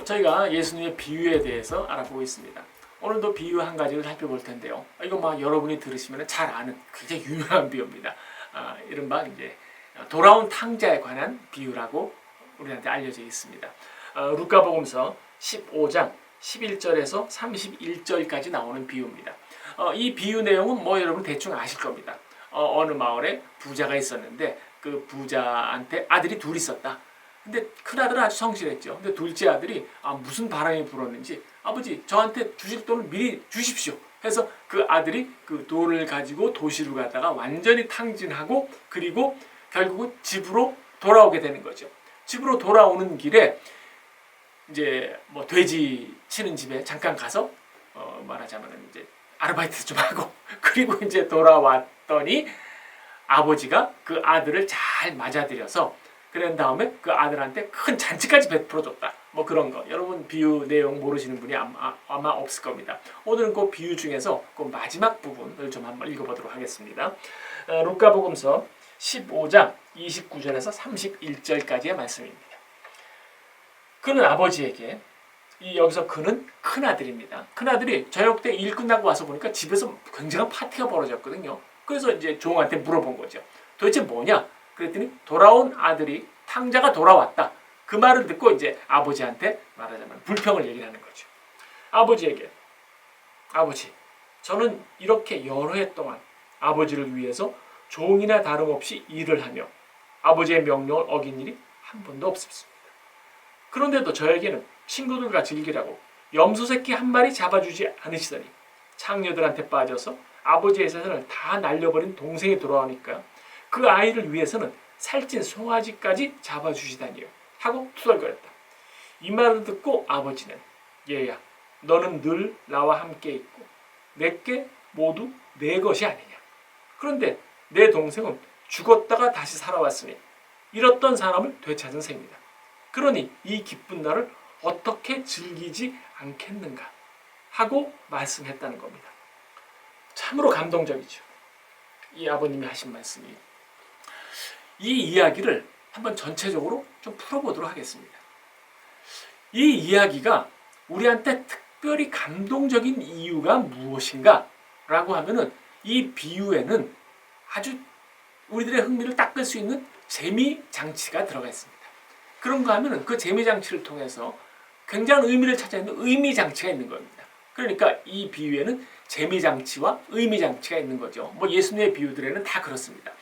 저희가 예수님의 비유에 대해서 알아보고 있습니다. 오늘도 비유 한 가지를 살펴볼 텐데요. 이거 여러분이 들으시면 잘 아는 굉장히 유명한 비유입니다. 이른바 이제 돌아온 탕자에 관한 비유라고 우리한테 알려져 있습니다. 루카복음서 15장 11절에서 31절까지 나오는 비유입니다. 이 비유 내용은 여러분 대충 아실 겁니다. 어느 마을에 부자가 있었는데 그 부자한테 아들이 둘 있었다. 근데 큰아들은 아주 성실했죠. 근데 둘째 아들이 무슨 바람이 불었는지 아버지 저한테 주실 돈을 미리 주십시오 해서 그 아들이 그 돈을 가지고 도시로 가다가 완전히 탕진하고 그리고 결국은 집으로 돌아오게 되는 거죠. 집으로 돌아오는 길에 이제 돼지 치는 집에 잠깐 가서 말하자면 이제 아르바이트 좀 하고 그리고 이제 돌아왔더니 아버지가 그 아들을 잘 맞아들여서 그런 다음에 그 아들한테 큰 잔치까지 베풀어줬다. 그런 거. 여러분 비유 내용 모르시는 분이 아마 없을 겁니다. 오늘은 그 비유 중에서 그 마지막 부분을 좀 한번 읽어보도록 하겠습니다. 루카복음서 15장 29절에서 31절까지의 말씀입니다. 그는 아버지에게 여기서 그는 큰아들입니다. 큰아들이 저녁 때 일 끝나고 와서 보니까 집에서 굉장한 파티가 벌어졌거든요. 그래서 이제 종한테 물어본 거죠. 도대체 뭐냐? 그랬더니 돌아온 아들이 탕자가 돌아왔다. 그 말을 듣고 이제 아버지한테 말하자면 불평을 얘기를 하는 거죠. 아버지에게 아버지 저는 이렇게 여러 해 동안 아버지를 위해서 종이나 다름없이 일을 하며 아버지의 명령을 어긴 일이 한 번도 없었습니다. 그런데도 저에게는 친구들과 즐기라고 염소 새끼 한 마리 잡아주지 않으시더니 창녀들한테 빠져서 아버지의 재산을 다 날려버린 동생이 돌아오니까 그 아이를 위해서는 살찐 송아지까지 잡아주시다니요 하고 투덜거렸다. 이 말을 듣고 아버지는 얘야 너는 늘 나와 함께 있고 내게 모두 내 것이 아니냐. 그런데 내 동생은 죽었다가 다시 살아왔으니 잃었던 사람을 되찾은 셈이다. 그러니 이 기쁜 날을 어떻게 즐기지 않겠는가 하고 말씀했다는 겁니다. 참으로 감동적이죠. 이 아버님이 하신 말씀이. 이 이야기를 한번 전체적으로 좀 풀어보도록 하겠습니다. 이 이야기가 우리한테 특별히 감동적인 이유가 무엇인가 라고 하면은 이 비유에는 아주 우리들의 흥미를 닦을 수 있는 재미장치가 들어가 있습니다. 그런가 하면은 그 재미장치를 통해서 굉장한 의미를 찾아 있는 의미장치가 있는 겁니다. 그러니까 이 비유에는 재미장치와 의미장치가 있는 거죠. 예수님의 비유들에는 다 그렇습니다.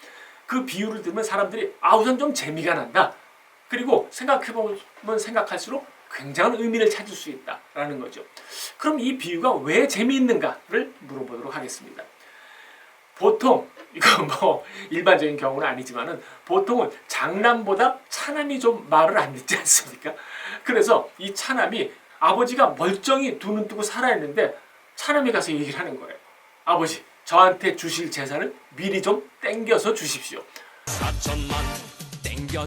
그 비유를 들으면 사람들이 우선 좀 재미가 난다. 그리고 생각해보면 생각할수록 굉장한 의미를 찾을 수 있다라는 거죠. 그럼 이 비유가 왜 재미있는가를 물어보도록 하겠습니다. 보통 이거 일반적인 경우는 아니지만은 보통은 장남보다 차남이 좀 말을 안 듣지 않습니까? 그래서 이 차남이 아버지가 멀쩡히 두 눈 뜨고 살아있는데 차남이 가서 얘기를 하는 거예요. 아버지 저한테 주실 재산을 미리 좀 땡겨서 주십시오. 4천만 땡겨.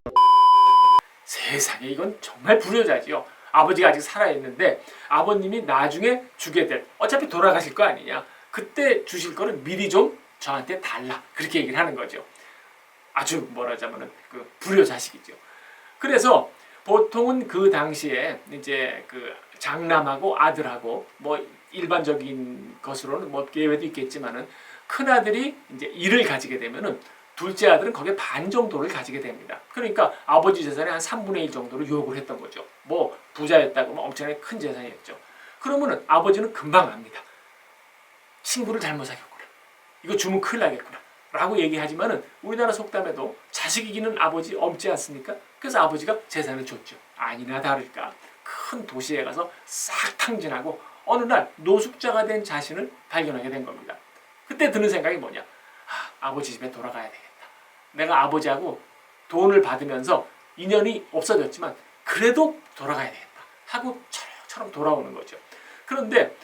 세상에 이건 정말 불효자지요. 아버지가 아직 살아있는데 아버님이 나중에 주게 될 어차피 돌아가실 거 아니냐. 그때 주실 거는 미리 좀 저한테 달라. 그렇게 얘기를 하는 거죠. 아주 뭐라자면은 그 불효자식이죠. 그래서 보통은 그 당시에 이제 그 장남하고 아들하고 일반적인 것으로는 예외도 있겠지만은 큰 아들이 이제 일을 가지게 되면은 둘째 아들은 거기에 반 정도를 가지게 됩니다. 그러니까 아버지 재산의 한 3분의 1 정도를 요구를 했던 거죠. 부자였다고 엄청나게 큰 재산이었죠. 그러면은 아버지는 금방 압니다. 친구를 잘못 사귀었구나. 이거 주면 큰일 나겠구나. 라고 얘기하지만은 우리나라 속담에도 자식 이기는 아버지 없지 않습니까? 그래서 아버지가 재산을 줬죠. 아니나 다를까 큰 도시에 가서 싹 탕진하고 어느 날 노숙자가 된 자신을 발견하게 된 겁니다. 그때 드는 생각이 뭐냐? 아버지 집에 돌아가야 되겠다. 내가 아버지하고 돈을 받으면서 인연이 없어졌지만 그래도 돌아가야 되겠다 하고 처럼 돌아오는 거죠. 그런데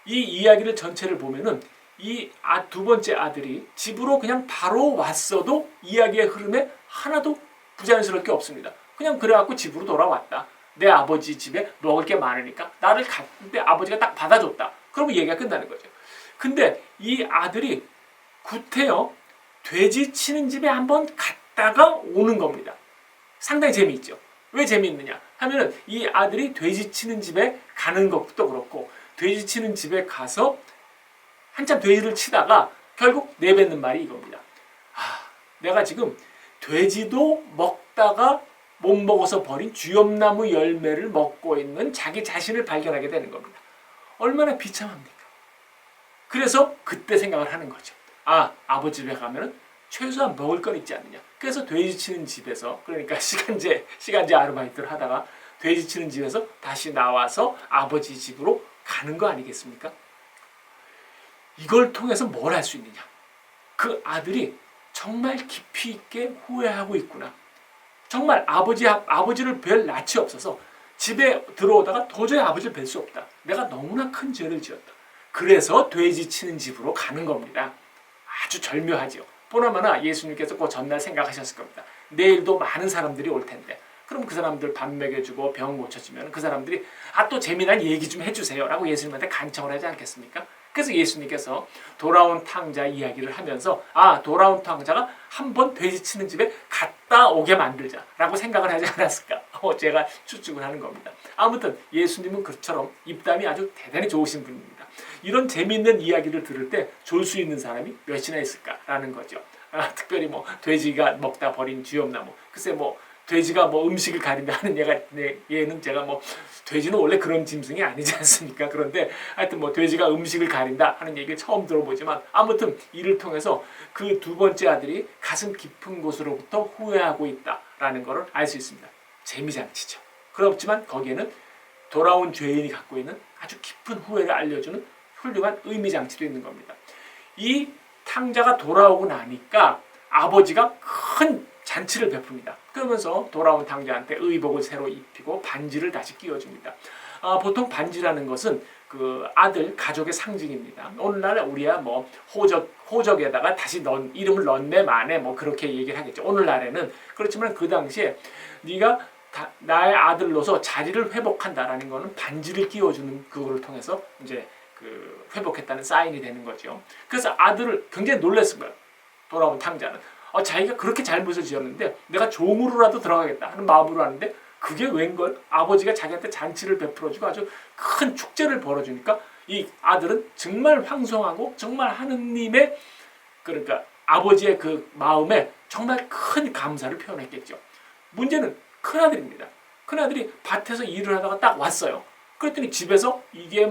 이 이야기를 전체를 보면은 이 두 번째 아들이 집으로 그냥 바로 왔어도 이야기의 흐름에 하나도 부자연스러울 게 없습니다. 그냥 그래갖고 집으로 돌아왔다. 내 아버지 집에 먹을 게 많으니까 나를 갔는데 아버지가 딱 받아줬다. 그러면 얘기가 끝나는 거죠. 근데 이 아들이 구태여 돼지 치는 집에 한번 갔다가 오는 겁니다. 상당히 재미있죠. 왜 재미있느냐? 하면은 이 아들이 돼지 치는 집에 가는 것도 그렇고 돼지 치는 집에 가서 한참 돼지를 치다가 결국 내뱉는 말이 이겁니다. 내가 지금 돼지도 먹다가 못 먹어서 버린 쥐엄나무 열매를 먹고 있는 자기 자신을 발견하게 되는 겁니다. 얼마나 비참합니까? 그래서 그때 생각을 하는 거죠. 아버지 집에 가면은 최소한 먹을 건 있지 않느냐. 그래서 돼지 치는 집에서, 그러니까 시간제 아르바이트를 하다가 돼지 치는 집에서 다시 나와서 아버지 집으로 가는 거 아니겠습니까? 이걸 통해서 뭘 할 수 있느냐. 그 아들이 정말 깊이 있게 후회하고 있구나. 정말 아버지를 뵐 낯이 없어서 집에 들어오다가 도저히 아버지를 뵐 수 없다. 내가 너무나 큰 죄를 지었다. 그래서 돼지 치는 집으로 가는 겁니다. 아주 절묘하죠. 보나마나 예수님께서 그 전날 생각하셨을 겁니다. 내일도 많은 사람들이 올 텐데 그럼 그 사람들 밥 먹여주고 병 고쳐주면 그 사람들이 또 재미난 얘기 좀 해주세요 라고 예수님한테 간청을 하지 않겠습니까? 그래서 예수님께서 돌아온 탕자 이야기를 하면서 돌아온 탕자가 한번 돼지 치는 집에 갔다 오게 만들자라고 생각을 하지 않았을까? 제가 추측을 하는 겁니다. 아무튼 예수님은 그처럼 입담이 아주 대단히 좋으신 분입니다. 이런 재미있는 이야기를 들을 때 졸 수 있는 사람이 몇이나 있을까라는 거죠. 특별히 돼지가 먹다 버린 쥐엄나무. 글쎄 돼지가 음식을 가린다 하는 얘는 제가 돼지는 원래 그런 짐승이 아니지 않습니까? 그런데 하여튼 돼지가 음식을 가린다 하는 얘기를 처음 들어보지만 아무튼 이를 통해서 그 두 번째 아들이 가슴 깊은 곳으로부터 후회하고 있다라는 것을 알 수 있습니다. 재미장치죠. 그렇지만 거기에는 돌아온 죄인이 갖고 있는 아주 깊은 후회를 알려주는 훌륭한 의미장치도 있는 겁니다. 이 탕자가 돌아오고 나니까 아버지가 큰 잔치를 베풉니다. 그러면서 돌아온 탕자한테 의복을 새로 입히고 반지를 다시 끼워줍니다. 보통 반지라는 것은 그 아들 가족의 상징입니다. 오늘날 우리야 호적에다가 다시 이름을 넣네 마네 그렇게 얘기를 하겠죠. 오늘날에는 그렇지만 그 당시에 네가 나의 아들로서 자리를 회복한다라는 것은 반지를 끼워주는 그거를 통해서 이제 그 회복했다는 사인이 되는 거죠. 그래서 아들을 굉장히 놀랐을 거예요. 돌아온 탕자는. 자기가 그렇게 잘못을 지었는데 내가 종으로라도 들어가겠다 하는 마음으로 하는데 그게 웬걸 아버지가 자기한테 잔치를 베풀어주고 아주 큰 축제를 벌어주니까 이 아들은 정말 황송하고 정말 하느님의 그러니까 아버지의 그 마음에 정말 큰 감사를 표현했겠죠. 문제는 큰아들입니다. 큰아들이 밭에서 일을 하다가 딱 왔어요. 그랬더니 집에서 이게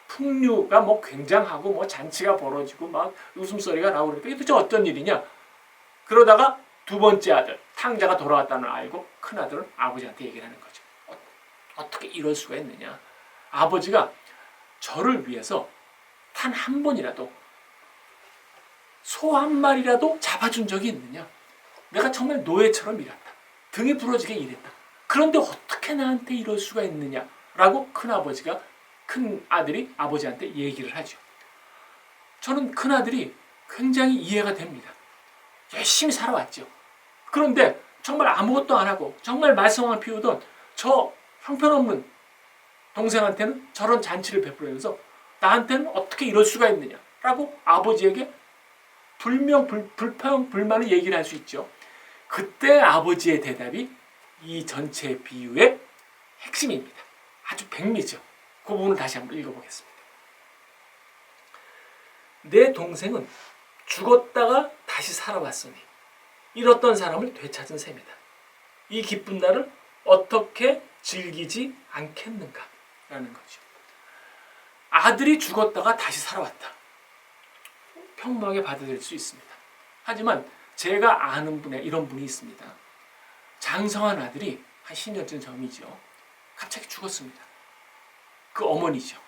풍류가 굉장하고 잔치가 벌어지고 웃음소리가 나오고 그러니까 이게 도대체 어떤 일이냐. 그러다가 두 번째 아들 탕자가 돌아왔다는 걸 알고 큰아들은 아버지한테 얘기를 하는 거죠. 어떻게 이럴 수가 있느냐. 아버지가 저를 위해서 단 한 번이라도 소 한 마리라도 잡아준 적이 있느냐. 내가 정말 노예처럼 일했다. 등이 부러지게 일했다. 그런데 어떻게 나한테 이럴 수가 있느냐라고 큰 아들이 아버지한테 얘기를 하죠. 저는 큰 아들이 굉장히 이해가 됩니다. 열심히 살아왔죠. 그런데 정말 아무것도 안 하고 정말 말썽을 피우던 저 형편없는 동생한테는 저런 잔치를 베풀면서 나한테는 어떻게 이럴 수가 있느냐라고 아버지에게 불평불만을 얘기를 할 수 있죠. 그때 아버지의 대답이 이 전체 비유의 핵심입니다. 아주 백미죠. 그 부분을 다시 한번 읽어보겠습니다. 내 동생은 죽었다가 다시 살아왔으니 잃었던 사람을 되찾은 셈이다. 이 기쁜 날을 어떻게 즐기지 않겠는가? 라는 거죠. 아들이 죽었다가 다시 살아왔다. 평범하게 받아들일 수 있습니다. 하지만 제가 아는 이런 분이 있습니다. 장성한 아들이 한 10년쯤 전이죠. 갑자기 죽었습니다. 그 어머니죠.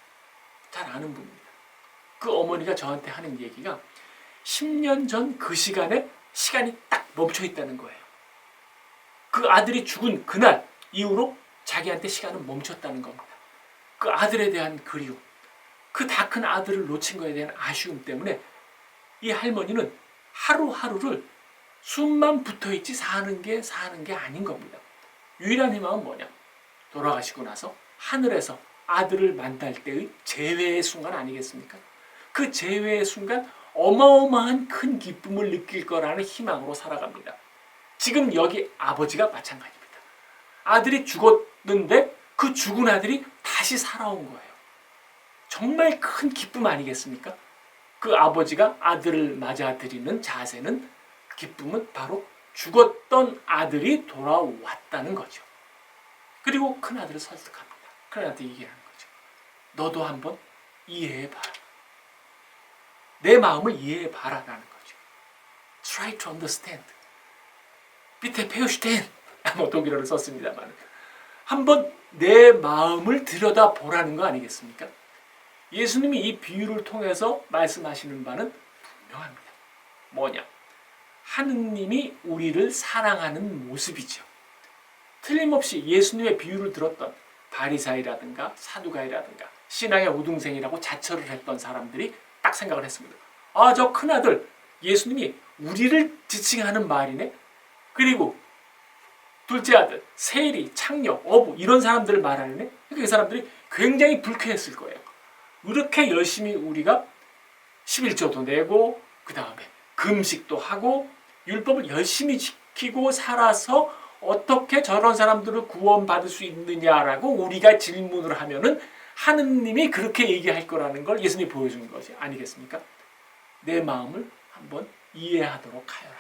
잘 아는 분입니다. 그 어머니가 저한테 하는 얘기가 10년 전 그 시간에 시간이 딱 멈춰 있다는 거예요. 그 아들이 죽은 그날 이후로 자기한테 시간은 멈췄다는 겁니다. 그 아들에 대한 그리움, 그 다 큰 아들을 놓친 것에 대한 아쉬움 때문에 이 할머니는 하루하루를 숨만 붙어있지 사는 게 아닌 겁니다. 유일한 희망은 뭐냐? 돌아가시고 나서 하늘에서 아들을 만날 때의 재회의 순간 아니겠습니까? 그 재회의 순간 어마어마한 큰 기쁨을 느낄 거라는 희망으로 살아갑니다. 지금 여기 아버지가 마찬가지입니다. 아들이 죽었는데 그 죽은 아들이 다시 살아온 거예요. 정말 큰 기쁨 아니겠습니까? 그 아버지가 아들을 맞아들이는 자세는, 기쁨은 바로 죽었던 아들이 돌아왔다는 거죠. 그리고 큰 아들을 설득합니다. 큰 아들이 얘기하는 거죠. 너도 한번 이해해봐라. 내 마음을 이해해봐라 라는 거죠. Try to understand. 밑에 페요슈텐 뭐 독일어를 썼습니다만 한번 내 마음을 들여다보라는 거 아니겠습니까? 예수님이 이 비유를 통해서 말씀하시는 바는 분명합니다. 뭐냐? 하느님이 우리를 사랑하는 모습이죠. 틀림없이 예수님의 비유를 들었던 바리사이라든가 사두가이라든가 신앙의 우등생이라고 자처를 했던 사람들이 딱 생각을 했습니다. 아, 저 큰아들 예수님이 우리를 지칭하는 말이네. 그리고 둘째 아들, 세리, 창녀, 어부 이런 사람들을 말하네. 그러니까 그 사람들이 굉장히 불쾌했을 거예요. 이렇게 열심히 우리가 11조도 내고 그 다음에 금식도 하고 율법을 열심히 지키고 살아서 어떻게 저런 사람들을 구원받을 수 있느냐라고 우리가 질문을 하면은 하느님이 그렇게 얘기할 거라는 걸 예수님이 보여준 것이 아니겠습니까? 내 마음을 한번 이해하도록 하여라.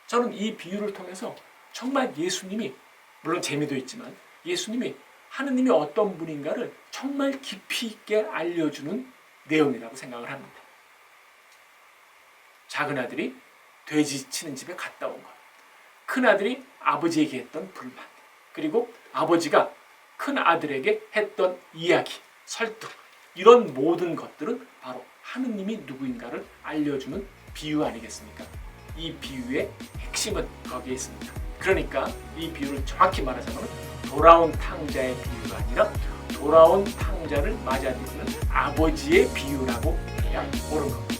저는 이 비유를 통해서 정말 예수님이, 물론 재미도 있지만 예수님이 하느님이 어떤 분인가를 정말 깊이 있게 알려주는 내용이라고 생각을 합니다. 작은 아들이 돼지 치는 집에 갔다 온 것, 큰 아들이 아버지에게 했던 불만, 그리고 아버지가 큰 아들에게 했던 이야기, 설득, 이런 모든 것들은 바로 하느님이 누구인가를 알려주는 비유 아니겠습니까? 이 비유의 핵심은 거기에 있습니다. 그러니까 이 비유를 정확히 말하자면 돌아온 탕자의 비유가 아니라 돌아온 탕자를 맞아들이는 아버지의 비유라고 해야 옳은 겁니다.